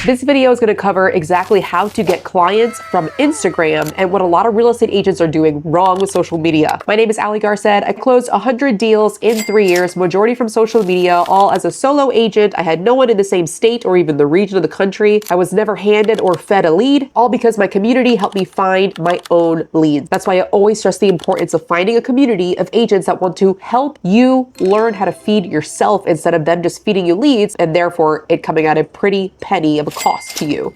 This video is going to cover exactly how to get clients from Instagram and what a lot of real estate agents are doing wrong with social media. My name is Ali Garced. I closed 100 deals in 3 years, majority from social media, all as a solo agent. I had no one in the same state or even the region of the country. I was never handed or fed a lead, all because my community helped me find my own leads. That's why I always stress the importance of finding a community of agents that want to help you learn how to feed yourself instead of them just feeding you leads and therefore it coming at a pretty penny of a cost to you.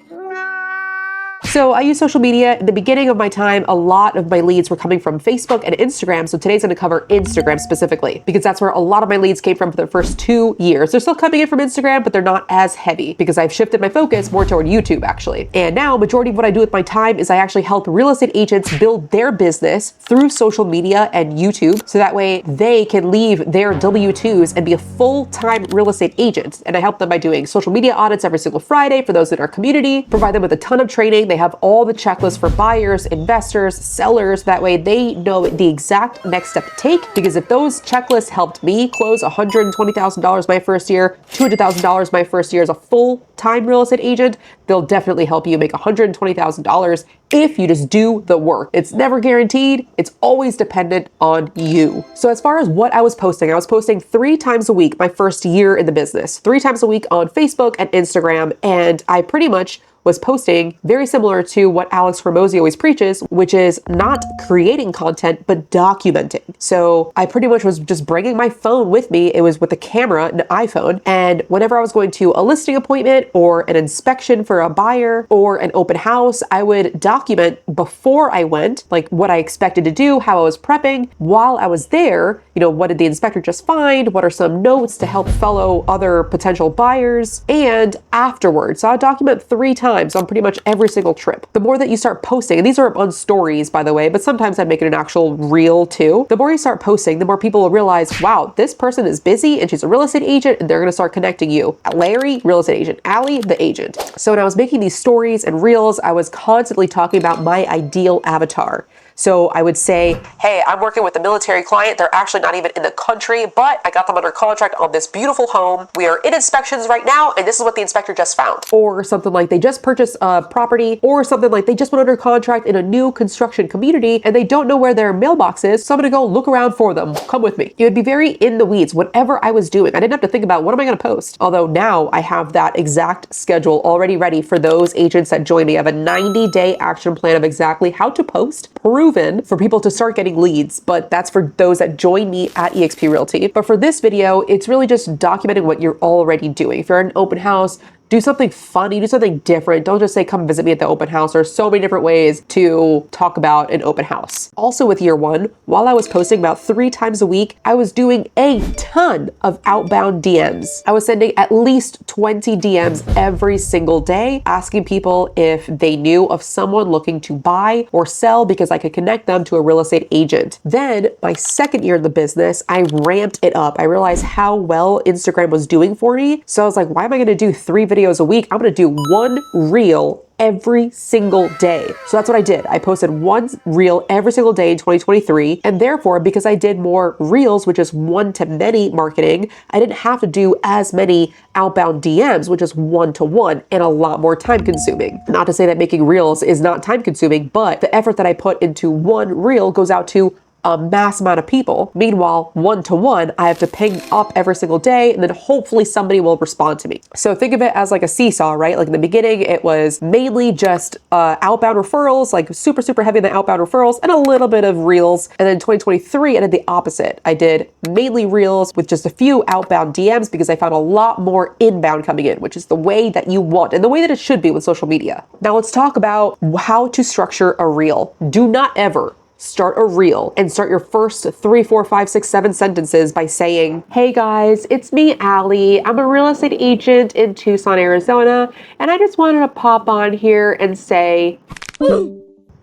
So I use social media. At the beginning of my time, a lot of my leads were coming from Facebook and Instagram. So today's going to cover Instagram specifically, because that's where a lot of my leads came from for the first 2 years. They're still coming in from Instagram, but they're not as heavy because I've shifted my focus more toward YouTube actually. And now majority of what I do with my time is I actually help real estate agents build their business through social media and YouTube. So that way they can leave their W-2s and be a full-time real estate agent. And I help them by doing social media audits every single Friday for those in our community, provide them with a ton of training. They have all the checklists for buyers, investors, sellers. That way they know the exact next step to take, because if those checklists helped me close $120,000 my first year, $200,000 my first year as a full-time real estate agent, they'll definitely help you make $120,000 if you just do the work. It's never guaranteed. It's always dependent on you. So as far as what I was posting 3 times a week my first year in the business, 3 times a week on Facebook and Instagram. And I pretty much was posting very similar to what Alex Hormozi always preaches, which is not creating content, but documenting. So I pretty much was just bringing my phone with me. It was with a camera, an iPhone. And whenever I was going to a listing appointment or an inspection for a buyer or an open house, I would document before I went, like what I expected to do, how I was prepping. While I was there, what did the inspector just find? What are some notes to help fellow other potential buyers? And afterwards, so I'll document 3 times on pretty much every single trip. The more that you start posting, and these are on stories, by the way, but sometimes I make it an actual reel too. The more you start posting, the more people will realize, wow, this person is busy and she's a real estate agent, and they're going to start connecting you. Larry, real estate agent. Ali, the agent. So when I was making these stories and reels, I was constantly talking about my ideal avatar. So I would say, hey, I'm working with a military client. They're actually not even in the country, but I got them under contract on this beautiful home. We are in inspections right now, and this is what the inspector just found. Or something like they just purchased a property, or something like they just went under contract in a new construction community and they don't know where their mailbox is. So I'm gonna go look around for them. Come with me. It would be very in the weeds, whatever I was doing. I didn't have to think about what am I gonna post? Although now I have that exact schedule already ready for those agents that join me. I have a 90-day action plan of exactly how to post, proven for people to start getting leads, but that's for those that join me at Exp Realty. But for this video, it's really just documenting what you're already doing. If you're at an open house, do something funny, do something different. Don't just say, come visit me at the open house. There's so many different ways to talk about an open house. Also with year 1, while I was posting about 3 times a week, I was doing a ton of outbound DMs. I was sending at least 20 DMs every single day, asking people if they knew of someone looking to buy or sell because I could connect them to a real estate agent. Then my second year in the business, I ramped it up. I realized how well Instagram was doing for me. So I was like, why am I gonna do 3 videos a week? I'm gonna do 1 reel every single day. So that's what I did. I posted 1 reel every single day in 2023. And therefore, because I did more reels, which is one-to-many marketing, I didn't have to do as many outbound DMs, which is one-to-one and a lot more time consuming. Not to say that making reels is not time consuming, but the effort that I put into 1 reel goes out to a mass amount of people. Meanwhile, one-to-one, I have to ping up every single day and then hopefully somebody will respond to me. So think of it as like a seesaw, right? Like in the beginning, it was mainly just outbound referrals, like super heavy in the outbound referrals and a little bit of reels. And then 2023, I did the opposite. I did mainly reels with just a few outbound DMs because I found a lot more inbound coming in, which is the way that you want and the way that it should be with social media. Now let's talk about how to structure a reel. Do not ever start a reel and start your first 3, 4, 5, 6, 7 sentences by saying, hey guys, it's me, Ali. I'm a real estate agent in Tucson, Arizona, and I just wanted to pop on here and say,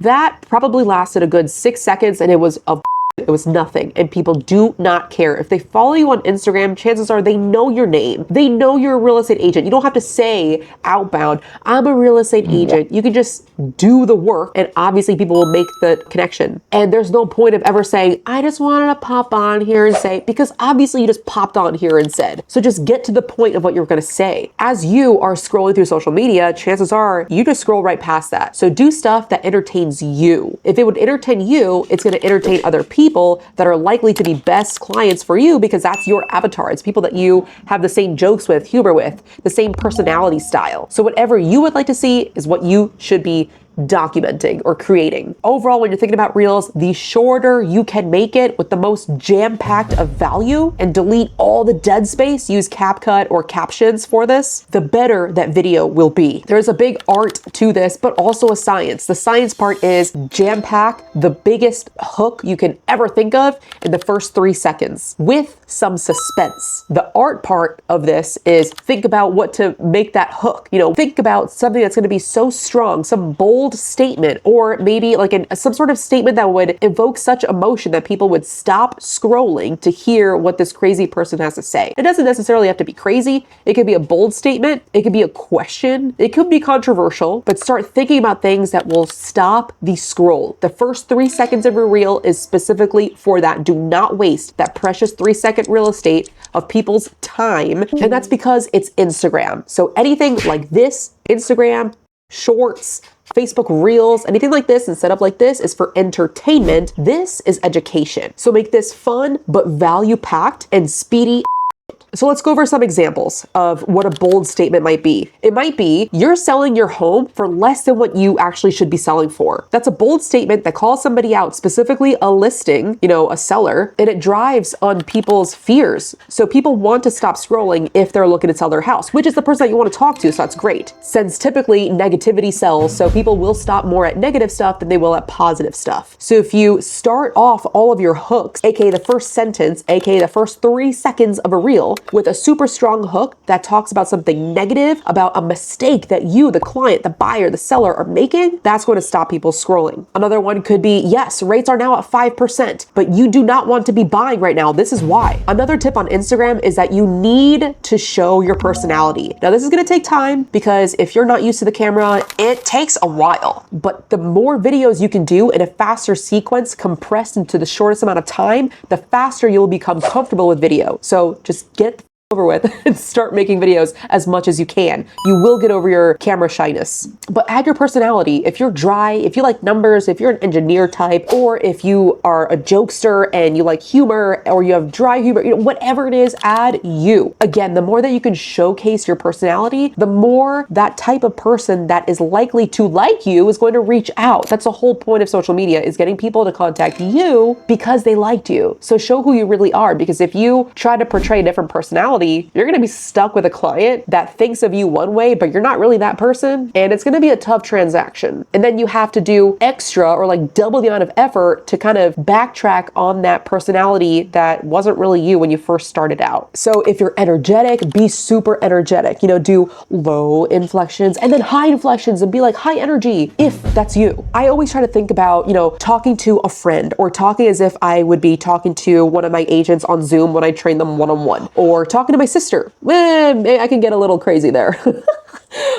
that probably lasted a good 6 seconds and it was a It was nothing. And people do not care. If they follow you on Instagram, chances are they know your name. They know you're a real estate agent. You don't have to say outbound, I'm a real estate agent. You can just do the work, and obviously people will make the connection. And there's no point of ever saying, I just wanted to pop on here and say, because obviously you just popped on here and said. So just get to the point of what you're going to say. As you are scrolling through social media, chances are you just scroll right past that. So do stuff that entertains you. If it would entertain you, it's going to entertain other people that are likely to be best clients for you, because that's your avatar. It's people that you have the same jokes with, humor with, the same personality style. So whatever you would like to see is what you should be documenting or creating. Overall, when you're thinking about reels, the shorter you can make it with the most jam-packed of value and delete all the dead space, use CapCut or captions for this, the better that video will be. There's a big art to this, but also a science. The science part is jam-pack the biggest hook you can ever think of in the first 3 seconds with some suspense. The art part of this is think about what to make that hook. Think about something that's going to be so strong, some bold statement, or maybe like some sort of statement that would evoke such emotion that people would stop scrolling to hear what this crazy person has to say. It doesn't necessarily have to be crazy. It could be a bold statement. It could be a question. It could be controversial, but start thinking about things that will stop the scroll. The first 3 seconds of your reel is specifically for that. Do not waste that precious 3-second real estate of people's time. And that's because it's Instagram. So anything like this, Instagram, Shorts, Facebook Reels, anything like this and set up like this is for entertainment. This is education. So make this fun, but value-packed and speedy. So let's go over some examples of what a bold statement might be. It might be, you're selling your home for less than what you actually should be selling for. That's a bold statement that calls somebody out, specifically a listing, a seller, and it drives on people's fears. So people want to stop scrolling if they're looking to sell their house, which is the person that you want to talk to, so that's great. Since typically negativity sells, so people will stop more at negative stuff than they will at positive stuff. So if you start off all of your hooks, aka the first sentence, aka the first 3 seconds of a reel, with a super strong hook that talks about something negative, about a mistake that you, the client, the buyer, the seller are making, that's going to stop people scrolling. Another one could be, yes, rates are now at 5%, but you do not want to be buying right now. This is why. Another tip on Instagram is that you need to show your personality. Now, this is going to take time because if you're not used to the camera, it takes a while. But the more videos you can do in a faster sequence compressed into the shortest amount of time, the faster you'll become comfortable with video. So just get over with and start making videos as much as you can. You will get over your camera shyness, but add your personality. If you're dry, if you like numbers, if you're an engineer type, or if you are a jokester and you like humor, or you have dry humor, whatever it is, add you. Again, the more that you can showcase your personality, the more that type of person that is likely to like you is going to reach out. That's the whole point of social media, is getting people to contact you because they liked you. So show who you really are, because if you try to portray a different personality, you're going to be stuck with a client that thinks of you one way, but you're not really that person. And it's going to be a tough transaction. And then you have to do extra or like double the amount of effort to kind of backtrack on that personality that wasn't really you when you first started out. So if you're energetic, be super energetic, do low inflections and then high inflections and be like high energy if that's you. I always try to think about, talking to a friend or talking as if I would be talking to one of my agents on Zoom when I train them one-on-one, or talking to my sister. I can get a little crazy there.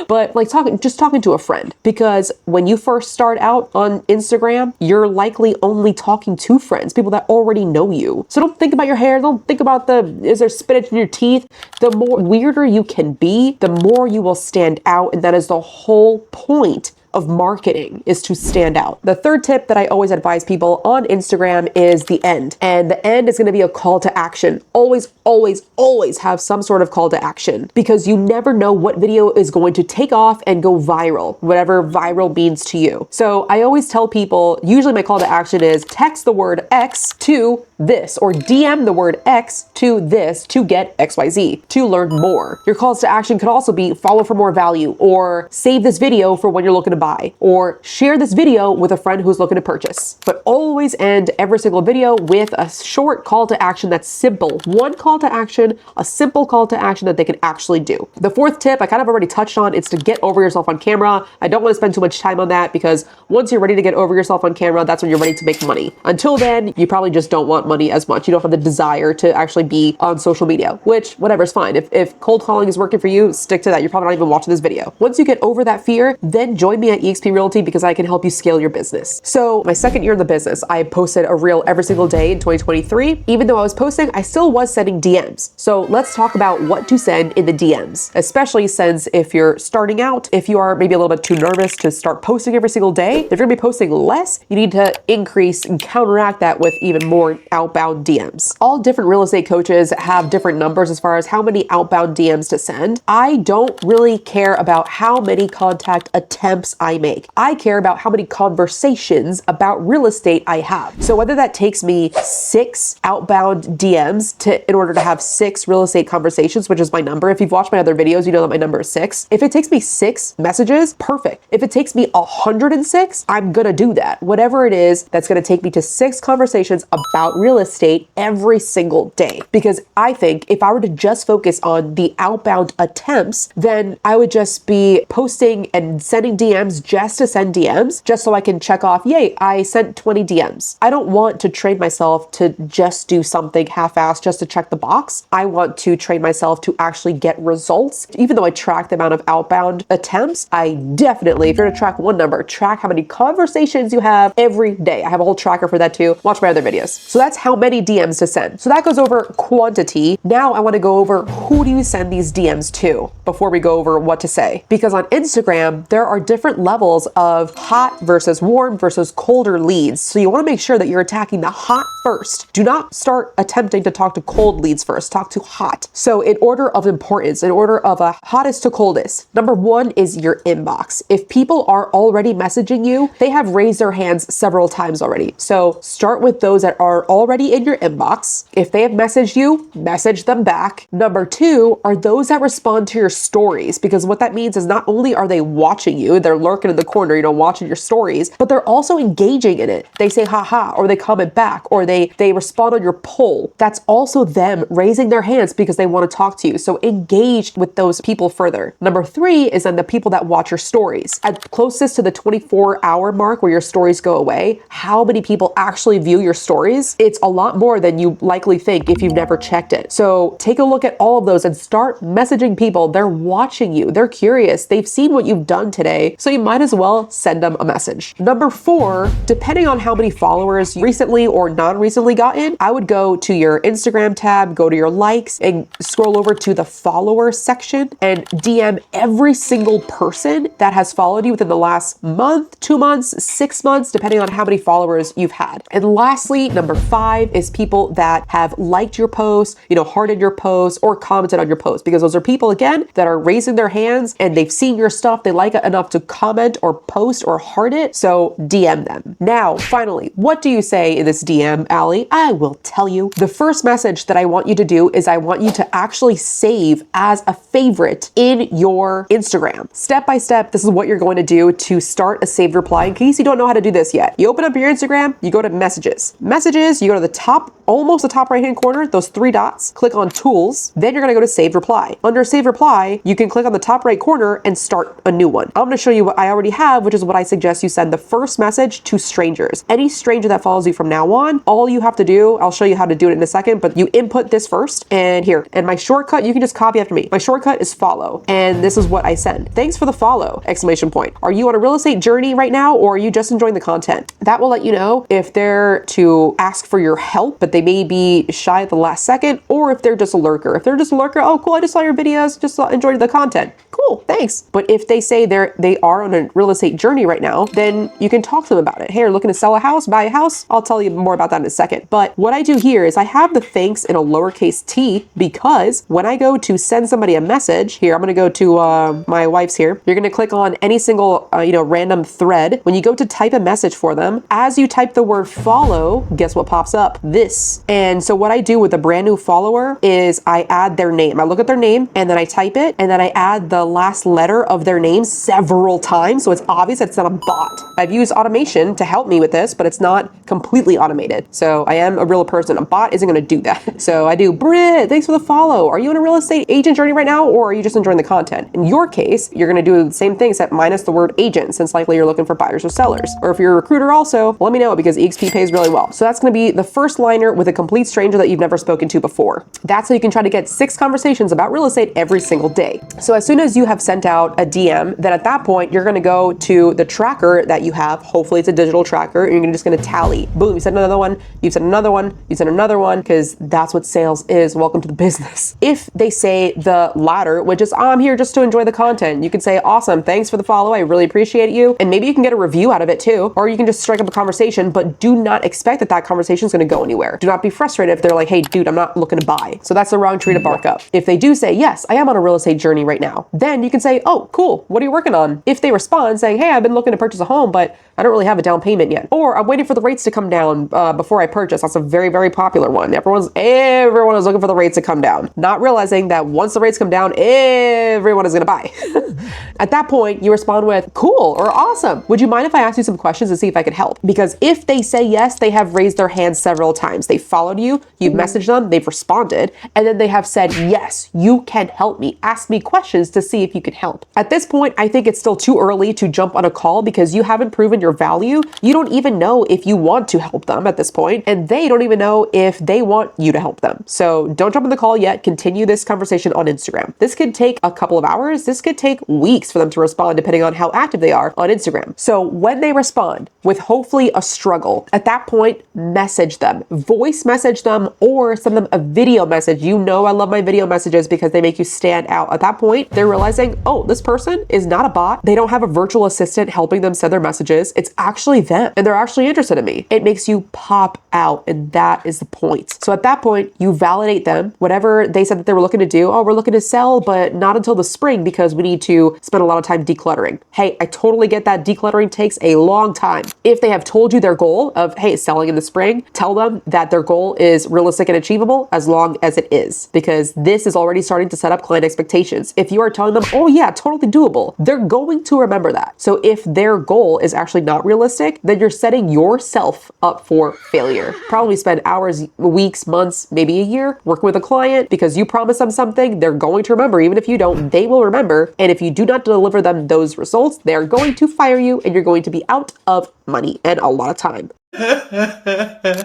But like just talking to a friend, because when you first start out on Instagram, you're likely only talking to friends, people that already know you. So don't think about your hair. Don't think about is there spinach in your teeth? The more weirder you can be, the more you will stand out. And that is the whole point of marketing, is to stand out. The third tip that I always advise people on Instagram is the end. And the end is going to be a call to action. Always, always, always have some sort of call to action, because you never know what video is going to take off and go viral, whatever viral means to you. So I always tell people, usually my call to action is text the word X to this, or DM the word X to this to get XYZ, to learn more. Your calls to action could also be follow for more value, or save this video for when you're looking to buy, or share this video with a friend who's looking to purchase. But always end every single video with a short call to action that's simple. One call to action, a simple call to action that they can actually do. The fourth tip I kind of already touched on, it's to get over yourself on camera. I don't want to spend too much time on that because once you're ready to get over yourself on camera, that's when you're ready to make money. Until then, you probably just don't want money as much. You don't have the desire to actually be on social media, which whatever's fine. If cold calling is working for you, stick to that. You're probably not even watching this video. Once you get over that fear, then join me at Exp Realty because I can help you scale your business. So my second year in the business, I posted a reel every single day in 2023. Even though I was posting, I still was sending DMs. So let's talk about what to send in the DMs, especially since if you're starting out, if you are maybe a little bit too nervous to start posting every single day, if you're gonna be posting less, you need to increase and counteract that with even more outbound DMs. All different real estate coaches have different numbers as far as how many outbound DMs to send. I don't really care about how many contact attempts I make. I care about how many conversations about real estate I have. So whether that takes me 6 outbound DMs in order to have 6 real estate conversations, which is my number. If you've watched my other videos, you know that my number is 6. If it takes me 6 messages, perfect. If it takes me 106, I'm gonna do that. Whatever it is that's gonna take me to 6 conversations about real estate every single day. Because I think if I were to just focus on the outbound attempts, then I would just be posting and sending DMs just to send DMs, just so I can check off, yay, I sent 20 DMs. I don't want to train myself to just do something half-assed just to check the box. I want to train myself to actually get results. Even though I track the amount of outbound attempts, I definitely, if you're gonna track one number, track how many conversations you have every day. I have a whole tracker for that too. Watch my other videos. So that's how many DMs to send. So that goes over quantity. Now I want to go over who do you send these DMs to before we go over what to say. Because on Instagram, there are different levels of hot versus warm versus colder leads. So you want to make sure that you're attacking the hot first. Do not start attempting to talk to cold leads first. Talk to hot. So in order of importance, in order of a hottest to coldest, number 1 is your inbox. If people are already messaging you, they have raised their hands several times already. So start with those that are already in your inbox. If they have messaged you, message them back. Number 2 are those that respond to your stories, because what that means is not only are they watching you, they're lurking in the corner, watching your stories, but they're also engaging in it. They say haha, or they comment back, or they respond on your poll. That's also them raising their hands because they want to talk to you. So engage with those people further. Number 3 is then the people that watch your stories. At closest to the 24-hour mark where your stories go away, how many people actually view your stories? It's a lot more than you likely think if you've never checked it. So take a look at all of those and start messaging people. They're watching you. They're curious. They've seen what you've done today. So you might as well send them a message. Number 4, depending on how many followers you recently or non-recently gotten, I would go to your Instagram tab, go to your likes, and scroll over to the follower section and DM every single person that has followed you within the last month, 2 months, 6 months, depending on how many followers you've had. And lastly, number 5 is people that have liked your post, hearted your post, or commented on your post, because those are people, again, that are raising their hands and they've seen your stuff. They like it enough to comment or post or heart it. So DM them. Now, finally, what do you say in this DM, Allie? I will tell you. The first message that I want you to do is I want you to actually save as a favorite in your Instagram. Step by step, this is what you're going to do to start a saved reply. In case you don't know how to do this yet, you open up your Instagram, you go to messages. Messages, you go to the top, almost the top right-hand corner, those 3 dots, click on tools, then you're gonna go to save reply. Under save reply, you can click on the top right corner and start a new one. I'm gonna show you what I already have, which is what I suggest you send the first message to strangers. Any stranger that follows you from now on, all you have to do, I'll show you how to do it in a second, but you input this first, and here. And my shortcut, you can just copy after me. My shortcut is follow, and this is what I send. Thanks for the follow, exclamation point. Are you on a real estate journey right now, or are you just enjoying the content? That will let you know if they're to ask for your help, but they may be shy at the last second, or if they're just a lurker. If they're just a lurker, oh cool, I just saw your videos, just enjoyed the content. cool, thanks. But if they say they are on a real estate journey right now, then you can talk to them about it. Hey, you're looking to sell a house, buy a house? I'll tell you more about that in a second. But what I do here is I have the thanks in a lowercase t, because when I go to send somebody a message, here, I'm gonna go to my wife's here. You're gonna click on any single, random thread. When you go to type a message for them, as you type the word follow, guess what pops up? This. And so what I do with a brand new follower is I add their name. I look at their name and then I type it and then I add the last letter of their name several times. So it's obvious that it's not a bot. I've used automation to help me with this, but it's not completely automated. So I am a real person. A bot isn't gonna do that. So I do, Britt, thanks for the follow. Are you on a real estate agent journey right now, or are you just enjoying the content? In your case, you're gonna do the same thing except minus the word agent, since likely you're looking for buyers or sellers. Or if you're a recruiter also, let me know, because EXP pays really well. So that's gonna be the first liner with a complete stranger that you've never spoken to before. That's how you can try to get 6 conversations about real estate every single day. So as soon as you have sent out a DM, then at that point, you're gonna go to the tracker that you have. Hopefully it's a digital tracker, and you're just gonna tally. Boom, you sent another one, you sent another one, you sent another one, because that's what sales is. Welcome to the business. If they say the latter, which is, I'm here just to enjoy the content, you can say, awesome, thanks for the follow, I really appreciate you. And maybe you can get a review out of it too, or you can just strike up a conversation, but do not expect that that conversation is gonna go anywhere. Do not be frustrated if they're like, hey dude, I'm not looking to buy. So that's the wrong tree to bark up. If they do say, yes, I am on a real estate journey right now, then you can say, oh, cool, what are you working on? If they respond saying, hey, I've been looking to purchase a home, but I don't really have a down payment yet, or I'm waiting for the rates to come down before I purchase. That's a very, very popular one. Everyone is looking for the rates to come down, not realizing that once the rates come down, everyone is gonna buy. At that point, you respond with, cool or awesome. Would you mind if I ask you some questions to see if I could help? Because if they say yes, they have raised their hand several times. They followed you, you've messaged them, they've responded, and then they have said, yes, you can help me. Ask me questions to see if you can help. At this point, I think it's still too early to jump on a call because you haven't proven your value. You don't even know if you want to help them at this point, and they don't even know if they want you to help them. So don't jump on the call yet. Continue this conversation on Instagram. This could take a couple of hours. This could take weeks for them to respond depending on how active they are on Instagram. So when they respond with hopefully a struggle, at that point, message them, voice message them, or send them a video message. You know I love my video messages because they make you stand out. At that point, they're realizing, oh, this person is not a bot. They don't have a virtual assistant helping them send their messages. It's actually them, and they're actually interested in me. It makes you pop out, and that is the point. So at that point, you validate them. Whatever they said that they were looking to do, oh, we're looking to sell, but not until the spring because we need to spend a lot of time decluttering. Hey, I totally get that decluttering takes a long time. If they have told you their goal of, hey, selling in the spring, tell them that their goal is realistic and achievable as long as it is, because this is already starting to set up client expectations. If you are telling them, oh yeah, totally doable, they're going to remember that. So if their goal is actually not realistic, then you're setting yourself up for failure. Probably spend hours, weeks, months, maybe a year working with a client because you promised them something. They're going to remember. Even if you don't, they will remember. And if you do not deliver them those results, they're going to fire you and you're going to be out of money and a lot of time.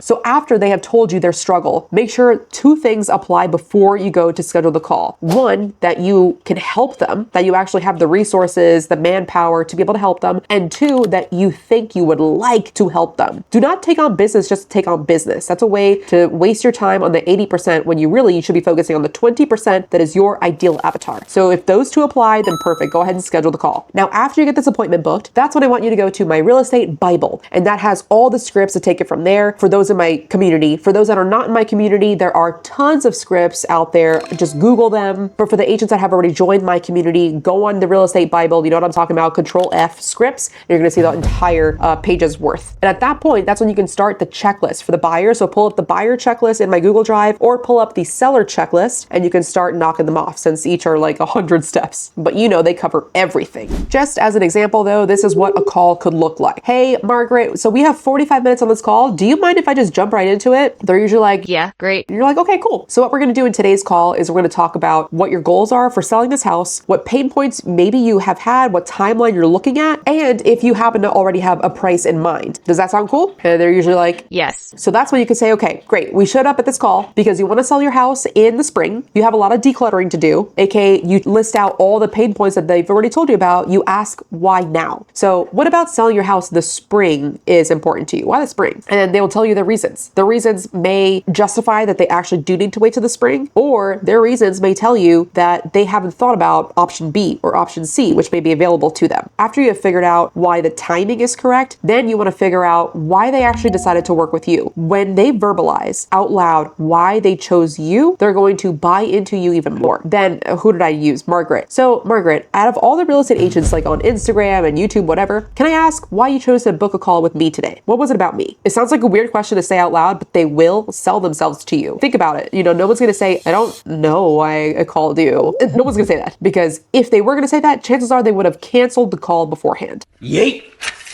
So after they have told you their struggle, make sure 2 things apply before you go to schedule the call. 1, that you can help them, that you actually have the resources, the manpower to be able to help them. And 2, that you think you would like to help them. Do not take on business just to take on business. That's a way to waste your time on the 80% when you should be focusing on the 20% that is your ideal avatar. So if those 2 apply, then perfect. Go ahead and schedule the call. Now, after you get this appointment booked, that's when I want you to go to my real estate Bible. And that has all the scripts to take it from there. For those in my community, for those that are not in my community, there are tons of scripts out there. Just Google them. But for the agents that have already joined my community, go on the real estate Bible. You know what I'm talking about? Control F scripts. And you're going to see the entire page's worth. And at that point, that's when you can start the checklist for the buyer. So pull up the buyer checklist in my Google Drive or pull up the seller checklist and you can start knocking them off since each are like 100 steps. But you know, they cover everything. Just as an example though, this is what a call could look like. Hey, Margaret, so we have 45 minutes on this call. Do you mind if I just jump right into it? They're usually like, yeah, great. And you're like, okay, cool. So what we're going to do in today's call is we're going to talk about what your goals are for selling this house, what pain points maybe you have had, what timeline you're looking at, and if you happen to already have a price in mind. Does that sound cool? And they're usually like, yes. So that's when you can say, okay, great. We showed up at this call because you want to sell your house in the spring. You have a lot of decluttering to do, aka you list out all the pain points that they've already told you about. You ask why now. So what about selling your house this spring is important to you? why the spring? And then they will tell you their reasons. The reasons may justify that they actually do need to wait to the spring, or their reasons may tell you that they haven't thought about option B or option C, which may be available to them. After you have figured out why the timing is correct, then you want to figure out why they actually decided to work with you. When they verbalize out loud why they chose you, they're going to buy into you even more. Then who did I use? Margaret. So Margaret, out of all the real estate agents like on Instagram and YouTube, whatever, can I ask why you chose to book a call with me today? What was it about me? It sounds like a weird question to say out loud, but they will sell themselves to you. Think about it. No one's going to say, I don't know why I called you. No one's going to say that, because if they were going to say that, chances are they would have canceled the call beforehand. Yeet.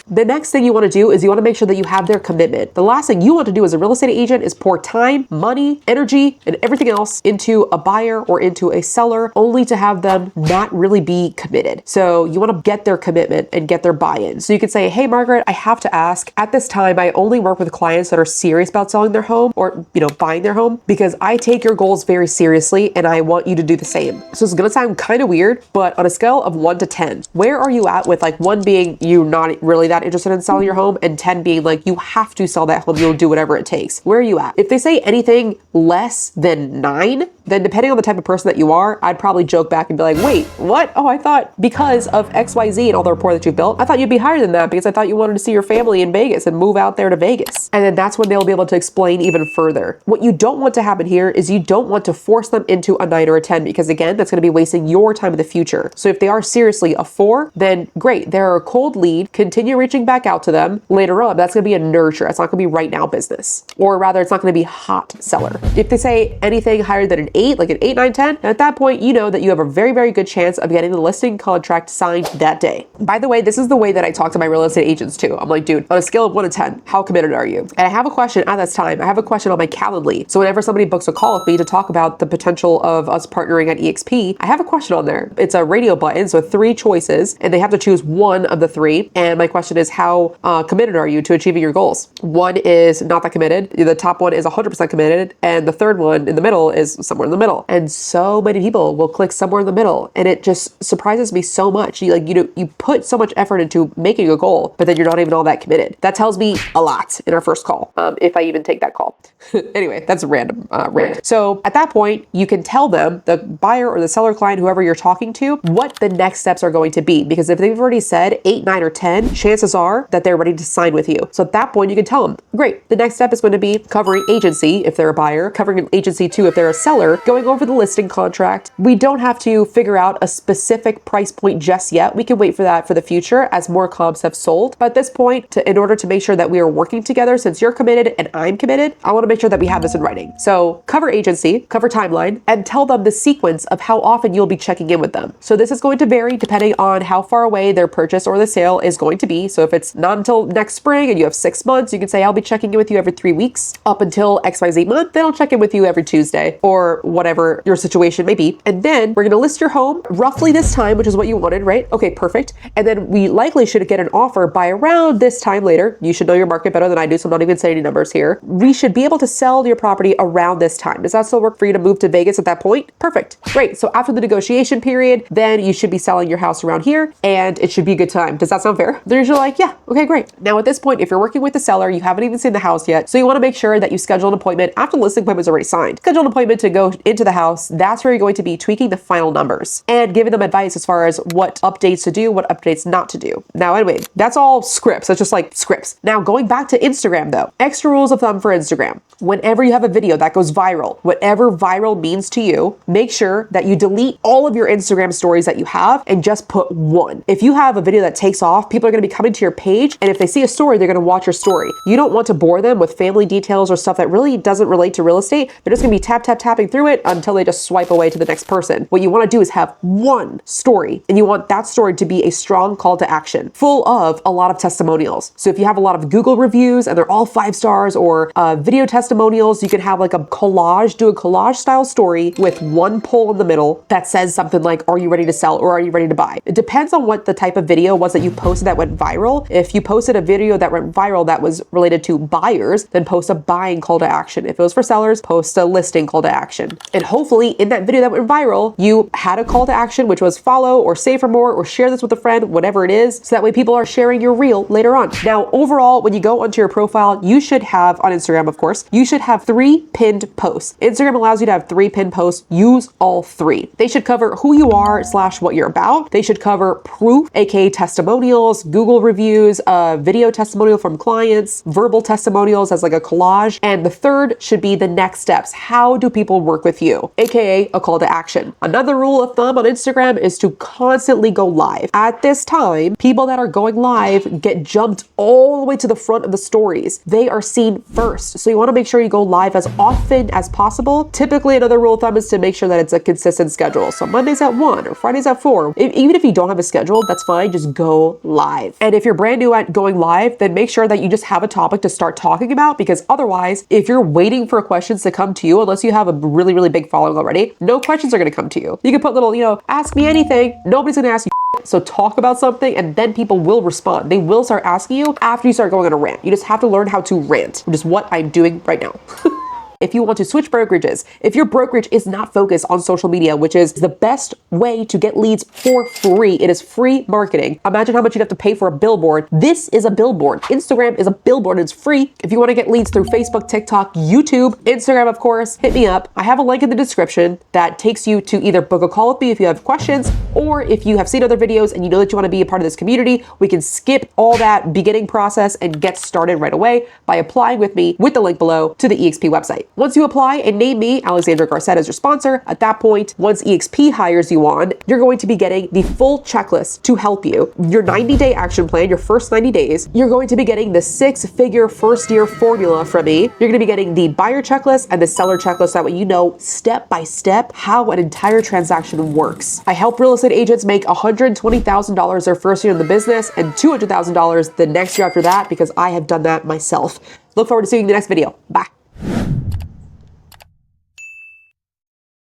The next thing you want to do is you want to make sure that you have their commitment. The last thing you want to do as a real estate agent is pour time, money, energy, and everything else into a buyer or into a seller only to have them not really be committed. So you want to get their commitment and get their buy-in. So you can say, hey, Margaret, I have to ask, at this time, I only work with clients that are serious about selling their home or, buying their home, because I take your goals very seriously and I want you to do the same. So it's going to sound kind of weird, but on a scale of 1 to 10, where are you at with 1 being you not really that interested in selling your home and 10 being you have to sell that home, you'll do whatever it takes? Where are you at? If they say anything less than 9, then depending on the type of person that you are, I'd probably joke back and be like, wait, what? Oh, I thought because of XYZ and all the rapport that you've built, I thought you'd be higher than that because I thought you wanted to see your family in Vegas and move out there to Vegas. And then that's when they'll be able to explain even further. What you don't want to happen here is you don't want to force them into a 9 or a 10, because again, that's going to be wasting your time in the future. So if they are seriously a 4, then great. They're a cold lead. Continue reaching back out to them later on. That's going to be a nurture. It's not going to be right now business, or rather it's not going to be hot seller. If they say anything higher than an 8, like an 8, 9, 10, at that point, you know that you have a very, very good chance of getting the listing contract signed that day. By the way, this is the way that I talk to my real estate agents too. I'm like, dude, on a scale of 1 to 10, how committed are you? And I have a question at this time. I have a question on my Calendly. So whenever somebody books a call with me to talk about the potential of us partnering at EXP, I have a question on there. It's a radio button, so 3 choices, and they have to choose one of the 3. And my question is, how committed are you to achieving your goals? 1 is not that committed. The top one is 100% committed. And the third one in the middle is somewhere in the middle. And so many people will click somewhere in the middle. And it just surprises me so much. You put so much effort into making a goal, but then you're not even all that committed. That tells me a lot in our first call, if I even take that call. Anyway, that's a random rant. So at that point, you can tell them, the buyer or the seller client, whoever you're talking to, what the next steps are going to be. Because if they've already said 8, 9, or 10, chances are that they're ready to sign with you. So at that point, you can tell them, great, the next step is going to be covering agency if they're a buyer, covering an agency too if they're a seller, going over the listing contract. We don't have to figure out a specific price point just yet. We can wait for that for the future as more comps have sold. But at this point, in order to make sure that we are working together, since you're committed and I'm committed, I want to make sure that we have this in writing. So cover agency, cover timeline, and tell them the sequence of how often you'll be checking in with them. So this is going to vary depending on how far away their purchase or the sale is going to be. So if it's not until next spring and you have 6 months, you can say, I'll be checking in with you every 3 weeks up until XYZ month. Then I'll check in with you every Tuesday, or whatever your situation may be. And then we're going to list your home roughly this time, which is what you wanted, right? Okay, perfect. And then we likely should get an offer by around this time later. You should know your market better than I do, so I'm not even saying any numbers here. We should be able to sell your property around this time. Does that still work for you to move to Vegas at that point? Perfect. Great. So after the negotiation period, then you should be selling your house around here and it should be a good time. Does that sound fair? They're usually like, yeah, okay, great. Now at this point, if you're working with the seller, you haven't even seen the house yet. So you want to make sure that you schedule an appointment after the listing appointment is already signed. Schedule an appointment to go into the house. That's where you're going to be tweaking the final numbers and giving them advice as far as what updates to do, what updates not to do. Now, anyway, that's all scripts. That's just like scripts. Now, going back to Instagram though, extra rules of thumb for Instagram. Whenever you have a video that goes viral, whatever viral means to you, make sure that you delete all of your Instagram stories that you have and just put 1. If you have a video that takes off, people are going to be coming to your page, and if they see a story, they're going to watch your story. You don't want to bore them with family details or stuff that really doesn't relate to real estate. They're just going to be tapping through it until they just swipe away to the next person. What you want to do is have 1 story, and you want that story to be a strong call to action, full of a lot of testimonials. So if you have a lot of Google reviews and they're all 5 stars, or video testimonials, you can have like a collage, do a collage style story with 1 poll in the middle that says something like, are you ready to sell or are you ready to buy? It depends on what the type of video was that you posted that went viral. viral. If you posted a video that went viral that was related to buyers, then post a buying call to action. If it was for sellers, post a listing call to action. And hopefully in that video that went viral, you had a call to action, which was follow or save for more or share this with a friend, whatever it is. So that way people are sharing your reel later on. Now, overall, when you go onto your profile, you should have, on Instagram, of course, you should have 3 pinned posts. Instagram allows you to have 3 pinned posts. Use all 3. They should cover who you are / what you're about. They should cover proof, aka testimonials, Google reviews, video testimonial from clients, verbal testimonials as like a collage. And the third should be the next steps. How do people work with you? AKA a call to action. Another rule of thumb on Instagram is to constantly go live. At this time, people that are going live get jumped all the way to the front of the stories. They are seen first. So you want to make sure you go live as often as possible. Typically, another rule of thumb is to make sure that it's a consistent schedule. So Mondays at 1 or Fridays at 4. Even if you don't have a schedule, that's fine. Just go live. And if you're brand new at going live, then make sure that you just have a topic to start talking about, because otherwise, if you're waiting for questions to come to you, unless you have a really, really big following already, no questions are going to come to you. You can put little, ask me anything. Nobody's going to ask you. So talk about something and then people will respond. They will start asking you after you start going on a rant. You just have to learn how to rant, which is what I'm doing right now. If you want to switch brokerages, if your brokerage is not focused on social media, which is the best way to get leads for free, it is free marketing. Imagine how much you'd have to pay for a billboard. This is a billboard. Instagram is a billboard and it's free. If you want to get leads through Facebook, TikTok, YouTube, Instagram, of course, hit me up. I have a link in the description that takes you to either book a call with me if you have questions, or if you have seen other videos and you know that you want to be a part of this community, we can skip all that beginning process and get started right away by applying with me with the link below to the EXP website. Once you apply and name me, Alexandra Garcet, as your sponsor, at that point, once EXP hires you on, you're going to be getting the full checklist to help you. Your 90-day action plan, your first 90 days, you're going to be getting the 6-figure first-year formula from me. You're going to be getting the buyer checklist and the seller checklist. That way you know step by step how an entire transaction works. I help real estate agents make $120,000 their first year in the business and $200,000 the next year after that, because I have done that myself. Look forward to seeing you in the next video. Bye.